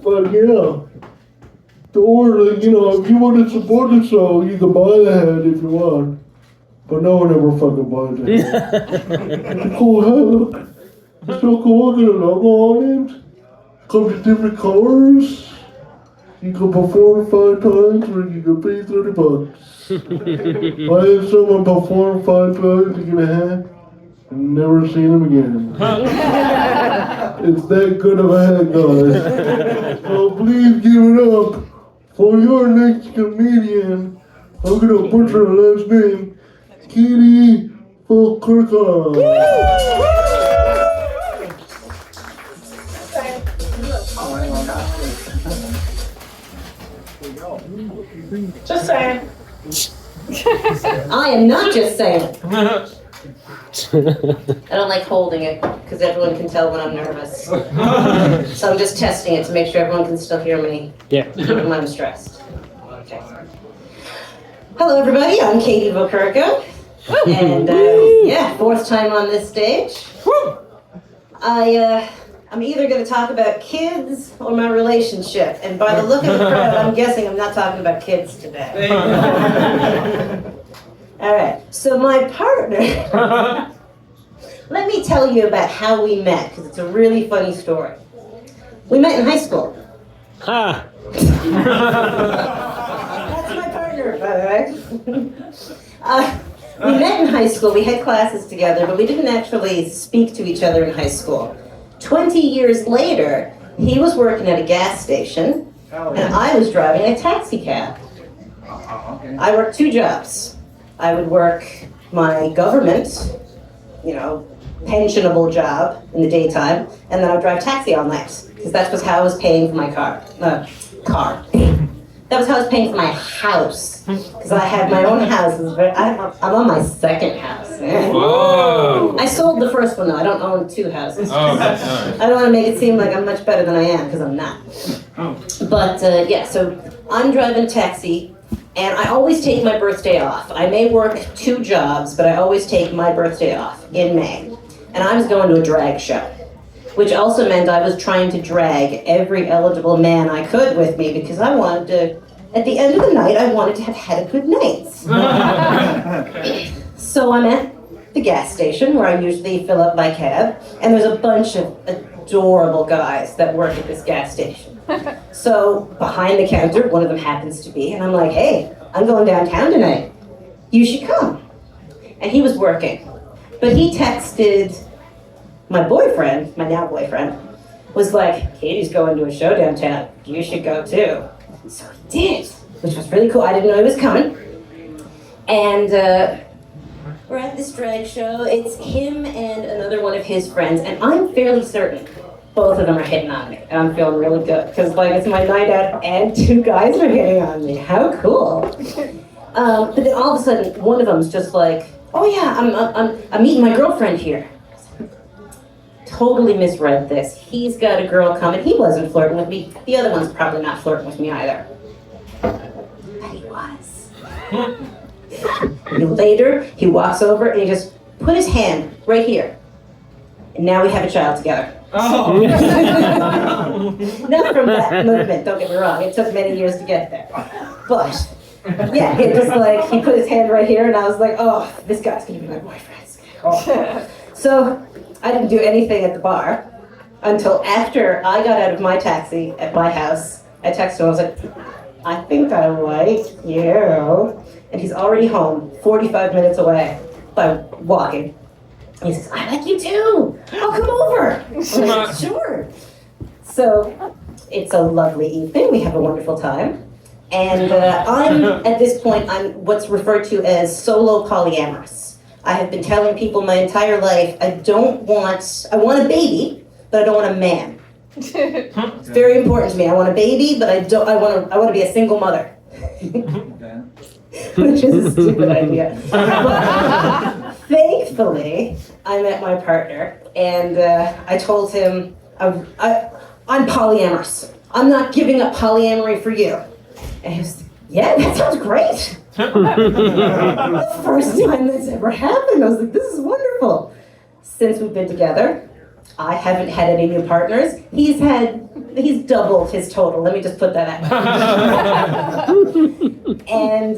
But yeah. Or, like, you know, if you want to support the show, you can buy the hat if you want. But no one ever fucking buys it. It's a cool hat, look. It's so cool, got a logo on it. Comes in different colors. You can perform 5 times or you can pay $30. I had someone perform 5 times to get a hat and never seen him again. It's that good of a hat, guys. So please give it up for your next comedian. I'm gonna butcher her last name. Katie Volkerka. Just saying. I am not just saying. I don't like holding it because everyone can tell when I'm nervous. So I'm just testing it to make sure everyone can still hear me when I'm stressed. Okay. Hello, everybody. I'm Katie Volkerka. And yeah, 4th time on this stage. I'm either going to talk about kids or my relationship. And by the look of the crowd, I'm guessing I'm not talking about kids today. All right, so my partner, let me tell you about how we met, because it's a really funny story. We met in high school. That's my partner, by the way. We met in high school, we had classes together, but we didn't actually speak to each other in high school. 20 years later, he was working at a gas station, and I was driving a taxi cab. I worked 2 jobs. I would work my government, pensionable job in the daytime, and then I would drive taxi all night, because that was how I was paying for my car. That was how I was paying for my house, because I had my own house. I'm on my 2nd house. Whoa. I sold the first one, though. I don't own 2 houses. Oh, nice. I don't want to make it seem like I'm much better than I am, because I'm not. But, yeah, so I'm driving a taxi, and I always take my birthday off. I may work 2 jobs, but I always take my birthday off in May. And I was going to a drag show, which also meant I was trying to drag every eligible man I could with me, because I wanted to, at the end of the night, I wanted to have had a good night. So I'm at the gas station where I usually fill up my cab, and there's a bunch of adorable guys that work at this gas station. So behind the counter, one of them happens to be, and I'm like, hey, I'm going downtown tonight. You should come. And he was working. But he texted my boyfriend, my now boyfriend, was like, Katie's going to a show downtown. You should go too. So he did, which was really cool. I didn't know he was coming. And we're at this drag show. It's him and another one of his friends, and I'm fairly certain both of them are hitting on me, and I'm feeling really good, because it's my night out and 2 guys are hitting on me. How cool. But then all of a sudden, one of them's just like, oh yeah, I'm meeting my girlfriend here. Totally misread this. He's got a girl coming. He wasn't flirting with me. The other one's probably not flirting with me either. But he was. Later, he walks over and he just put his hand right here. And now we have a child together. Oh. Not from that movement, don't get me wrong. It took many years to get there. But, yeah, it was like, he put his hand right here, and I was like, oh, this guy's going to be my boyfriend. Oh. So, I didn't do anything at the bar until after I got out of my taxi at my house. I texted him, I was like, I think I like you. And he's already home, 45 minutes away by walking. He says, I like you too. I'll come over. I'm like, sure. So it's a lovely evening. We have a wonderful time. And at this point, I'm what's referred to as solo polyamorous. I have been telling people my entire life, I want a baby, but I don't want a man. It's very important to me. I want a baby, but I want to be a single mother. Which is a stupid idea. But thankfully, I met my partner, and I told him, I'm polyamorous. I'm not giving up polyamory for you. And he was like, yeah, that sounds great. The first time this ever happened, I was like, this is wonderful. Since we've been together, I haven't had any new partners. He's doubled his total. Let me just put that out. And,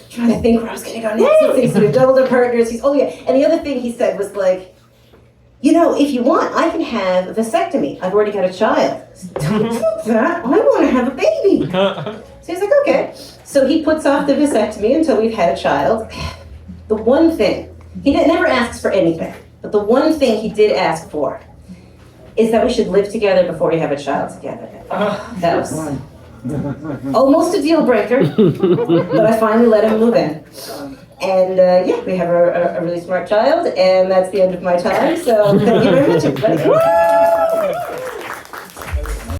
trying to think where I was going to go next. So we've doubled our partners. And the other thing he said was like, you know, if you want, I can have a vasectomy. I've already got a child. Don't do that. I want to have a baby. So he's like, okay. So he puts off the vasectomy until we've had a child. The one thing, never asks for anything, but the one thing he did ask for is that we should live together before we have a child together. That was almost a deal breaker, but I finally let him move in. And we have a really smart child, and that's the end of my time. So thank you very much, everybody.